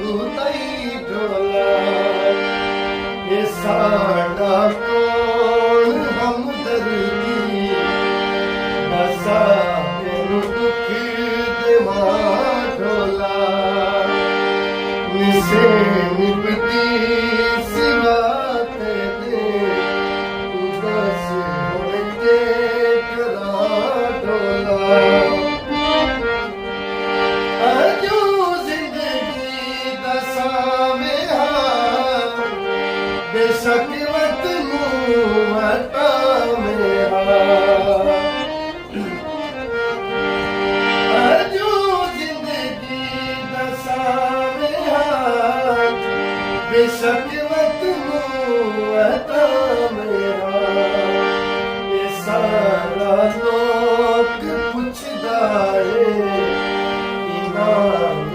ਤੂੰ ਢੋਲਾ ਇਹ ਸਾਡਾ ਕੋਣ ਹਮਦਰਦੀ ਬਸਾ ਤੈਨੂੰ ਦੁੱਖ ਦੇਵਾ ਢੋਲਾ ਨਿਸੇ ਨਿਭਦੀ ਸਿਵਾ ਤੇਰੇ ਤੂੰ ਬਸ ਹੁਣ ਕੇ ਕਰਾ ਢੋਲਾ बेशक मत मुँहता मेरा जो जिंदगी दशा मेरा बेशक मत मुँहता मेरा ये सारा लोग पुछदा है इनाम